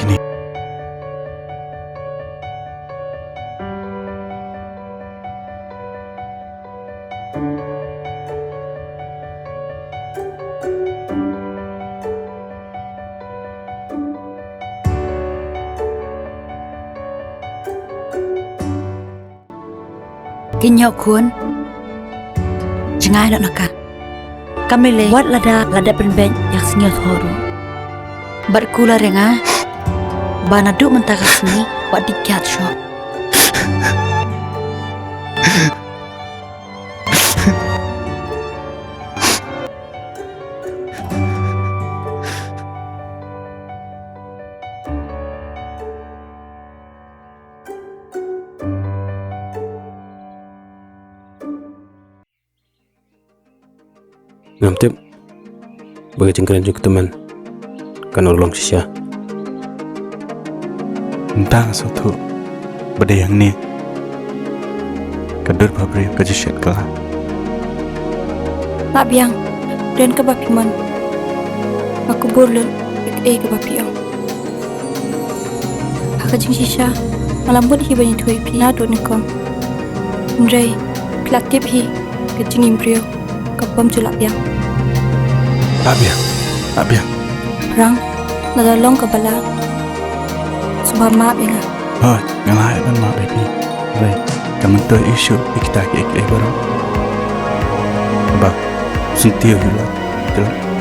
ini. Kinyok kun Jangan nak nak kami lewat lada penben yang senyot horu berkula renga banadu mentaka sini wak dikiat syok Ngamtip bagi cengkeran juga teman kan ulong sisya Entah suatu benda yang ni kader pabrik kajisyat kalah. Mak biang dan ke bapiman aku borlen ke bapiang aku jing sisha malam pun hi banyak tuai pi nado nikom ndrai platip hi ke jing imbrio kapam culak biang Abiang. rang nada long ke bala subah mak biang Oh, ngalai ban mak baby. Baik, kamu tu isu kita ke barang. Bah, sentia hula. Jalan.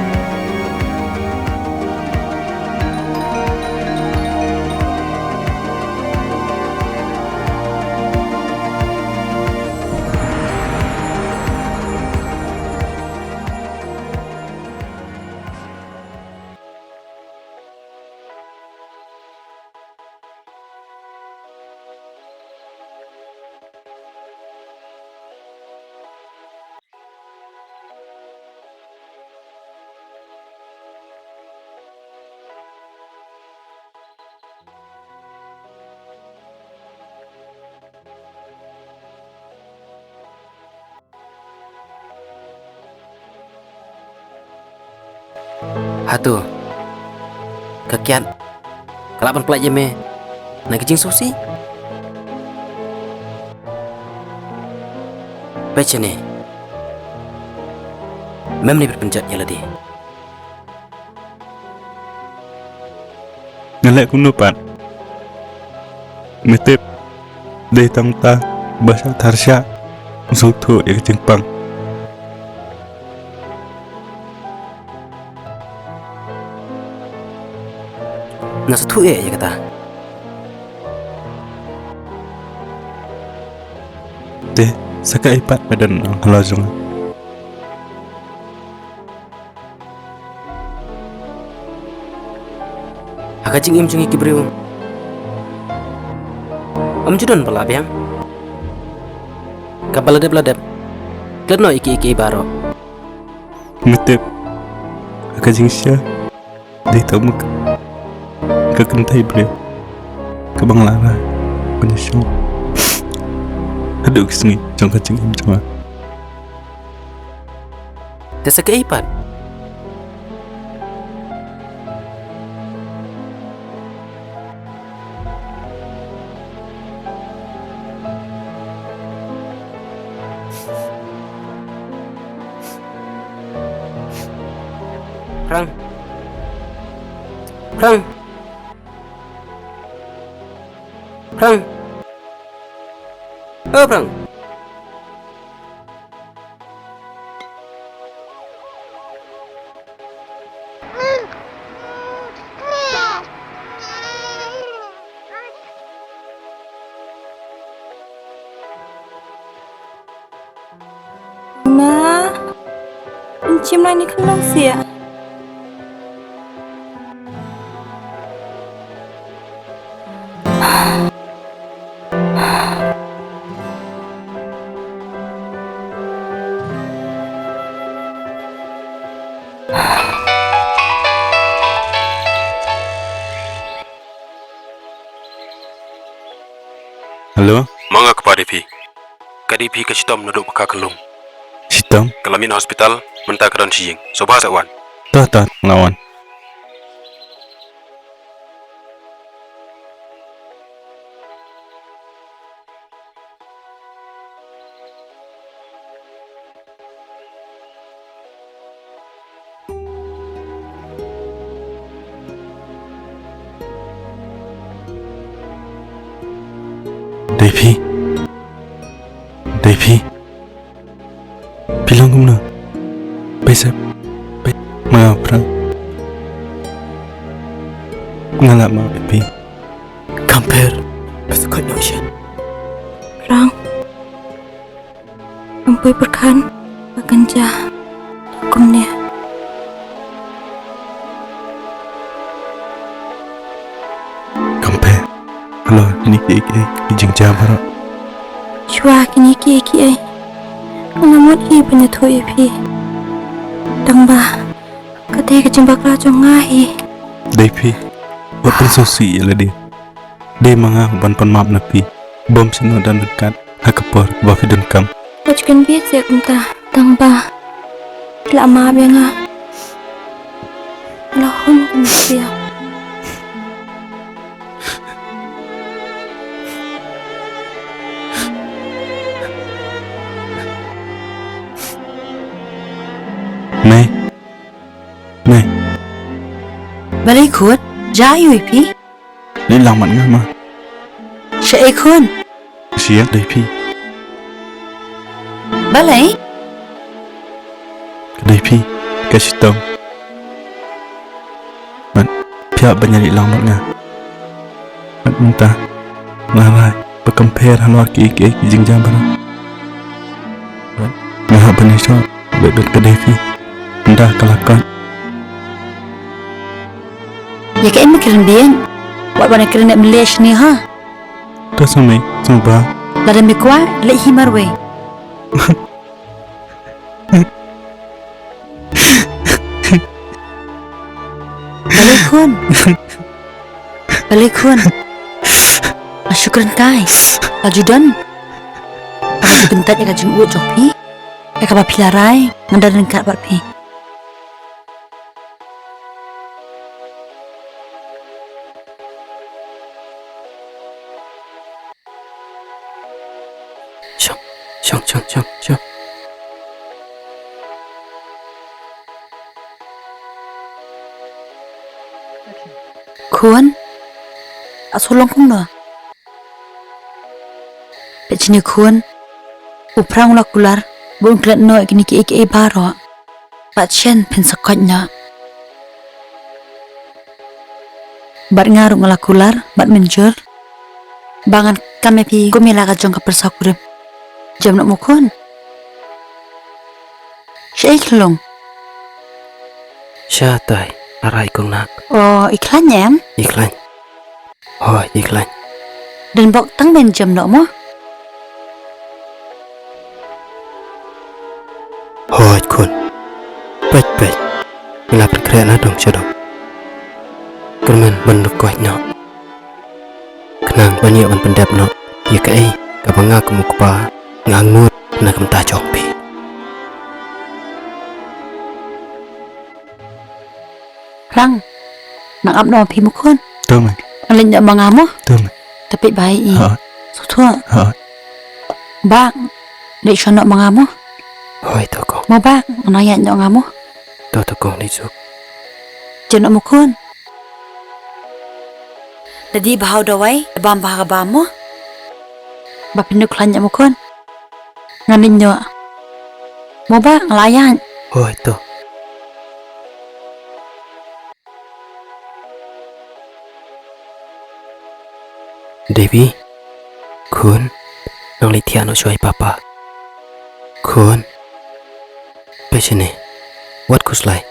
hatu kekian kelapan pelak jeme nak kecing sosi baca ni mem ni berpenjat ya ladi Ngalai kuno pan. Metep deh tangta bahasa Tarsya usul tu yang Jepang. nasa tu ya kata Deh saka ipat badan halajung. Aka jing im jungi kibriu am judon pala biang kabaladep kerno iki baro Metep akajing sia deh tamu ke kentai beliau ke bang lara penyusul. Aduh kesini jangan kacing im cuma. desa keipat Rang oh Rang Ma, encim lah ni kelang sia. Halo, manga kepada Pi kadipi ke sitom nuduk beka kelung Sitam, kelamin hospital mentah keran siying sobah sawan tah ngelawan. Devi, Devi, bilang kamu nak, besok, maaf perang, ngalak maaf Devi, compare, besok kau notion, Rang. Ampui berkan baganja hukumnya. compare, kalau ini kijing jabar, Chua kini ki ai. Alamot hi penyatoi pi. Dang ba. Kate ka jimbak ra jong ngai. Devi, buat pensosi ya dia, dia mangah ban maaf napi, bom seno dan dekat, hakapor, bafi dan kam. Wajkan biet ya kumta. Dang ba. Lama benga. Lahun kumsia. Này, này, Balay khun, jayo pi. lấy lòng mạnh nga mà, Siya khun. siap Devi, Balay. Devi, kasih tahu, man, pihak banyak lòng mạnh nga, man minta, ngarai, bercompare halor kijing jabar, man, ngah banyak so, bebet ke Devi, anda kelakan. Ya ka imi kirin biyan. Wat wana kirin na Malaysia ni ha. Terus sampai, coba, Lada mi kwa, le himarwe. Balay khun. Balay khun. Syukran kai. Ajudan. Apa sebentar ya kajin uot jopi. Ya ka pilarai, ngandaran kat barpi. Syong. Khun. Asolong kong no. Pechini khun. Uprang lakular. Buong klat no ikini ki baro. Patchen pensakot na. Bat ngaru ngalakular. Bat menjur. Bangan kami pi gumila ka jong kapersakurim. Jam nak mukun. Siya iklong. Siya tay, aray kong nak, Oh, iklan nyam. iklan. Hoi, iklan. Dan bok tang ben jam nak mo. Hoi kun. Baik. Ngelapan keren adong siya dong. Kerman banduk kuat no. Kenang banyak ban pendap no. Ya kai, kapanga kumukpa. Ngangut na kamta jongpi. Rang. Nang ap no pi mukun. Tahu mai, Alin jak mangamo. tahu mai, Tapi baik i. ha, Sutua. ha, Bang. Dek siya nak mangamo. Hoi toko, Mau bang. Naya nak ngamo. to toko ni su. Jam nak mukun. Jadi bahau dawai. Bam bahag bamo. Bapin nuklan jak mukun. Nganin nyo. Mau bang. Layan. Hoi to. Devi, kun, nang litiano suai papa. Kun, pesine, wat kuslai,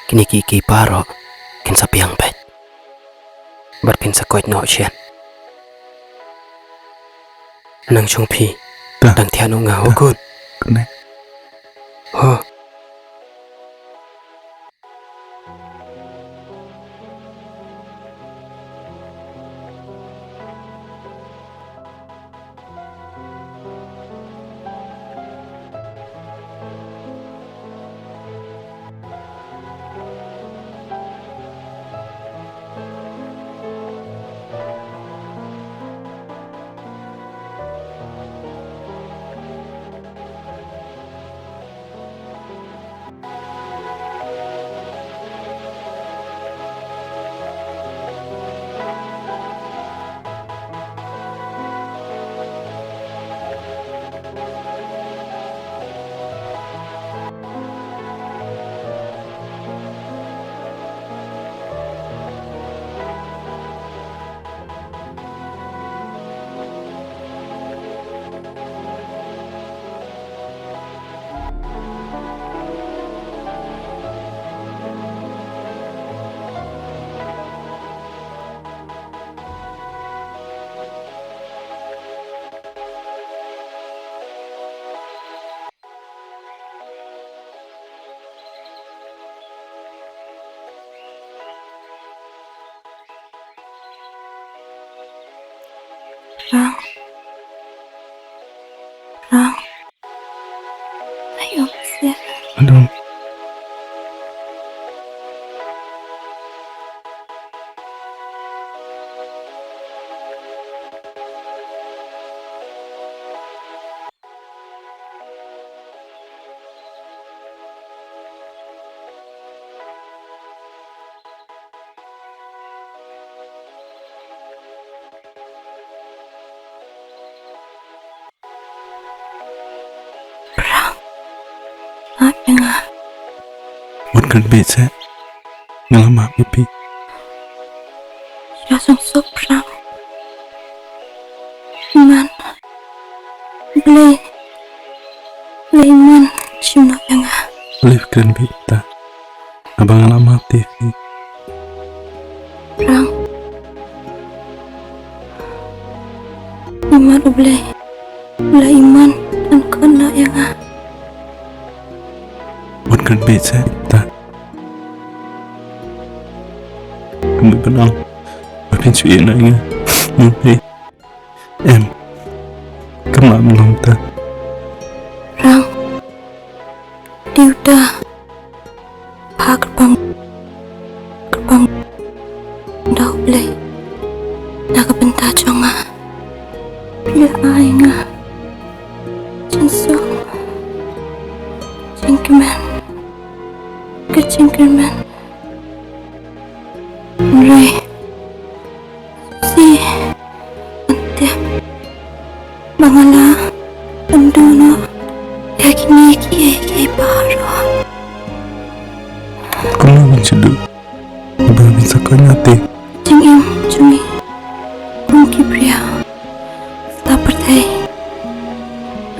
kini ki paro, kin sapiang pet. Barpin sakoit no sian. Nang chung pi, Ta. dang tiano ngao kun. này, Ho, Rang. Rang. Ayo sih. Aduh. Apa nga? Một cơn bị sẽ ngelama pipi. Rasang sok rang. Man. Blay man chim nak yang nga. Live cơn bị ta. Abang ngelama TV. Rang. Iman blay iman dan kena yang nga. Một cơn bị sẽ ta. Kami benang. Makin chuyện này nghe. Nhưng đi. Em. Kamu lòng ta. Rang. Diuda. Gerbang daw blay. Nakabenta nga. Bila ay nga. Jinsong. Jingkiman. Kejingkiman. Ray. Si. Antiap. Bangala. Panduno. Yakini paro. Kamu mencedu. Abang bisa kanyati. Jing im jungi. Mungki pria. Tapertai.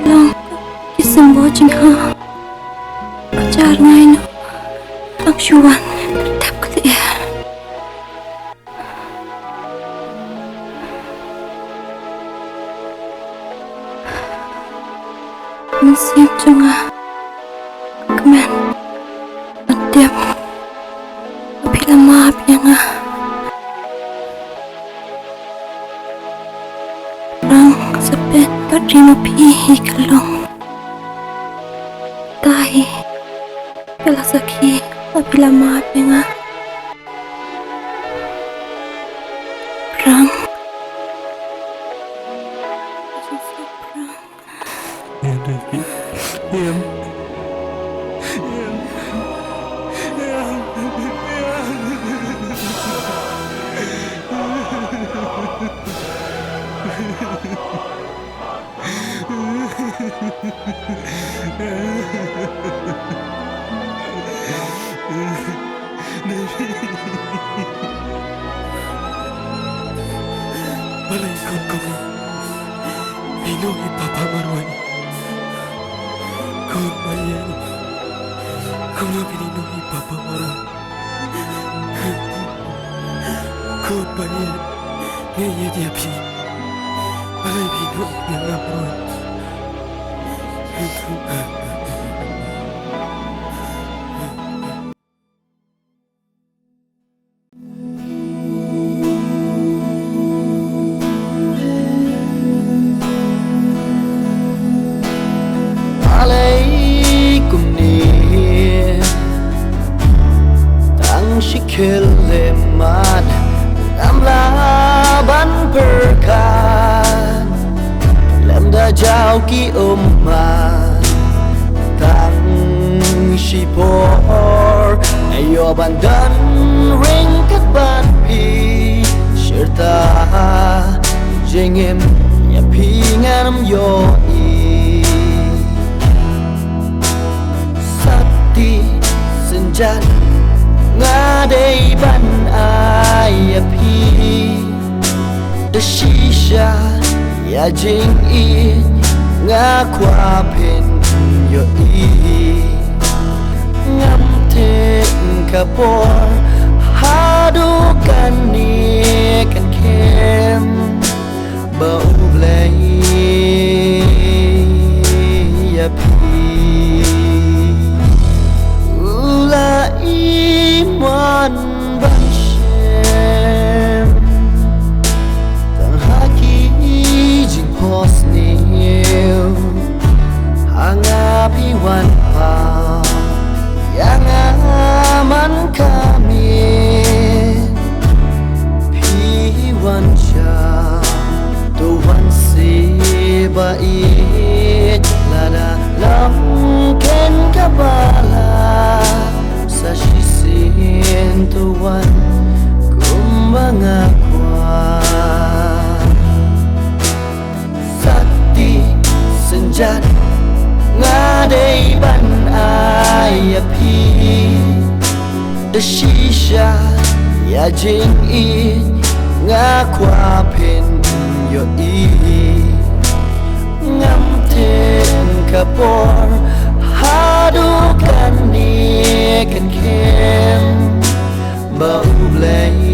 Long. Kisembo jing ha. Pacar ngai no. Ang syuan. Tap ketia. Mensiap junga. Kemen. Antiap. Bila maaf yang nga. Rang sepet terima pihi kalong. Tahi. Bila sakit. Bila maaf yang nga. Rang. Ya, Devi. Ya. Balay kon Pinoy Papa Marwan. Kon Mariano. Kon Pinoy Papa Marwan. Kon Mariano. Ngayon dia pi. Balay Pinoy Marwan. Kelemat Amla ban perkan Lem da jauh ki umat Tang shipor Ayo bandan ring kat ban pi Serta jengem ya pinganam yo i Sakti senjat ngadai ban ayapi the shisha ya jing i ngakwa pen yo i ngam te kapor hadu kan ni kan kem bau blai ya pi ula iman banshem tang haki it lada lam ken kabala sa shisin tuwan kumbaga kwa sakti senjat ngadai ban ayapi the shisha ya jing i ngakwa pen yo i ngam ten kapor hadu kan ni kan kem bau blai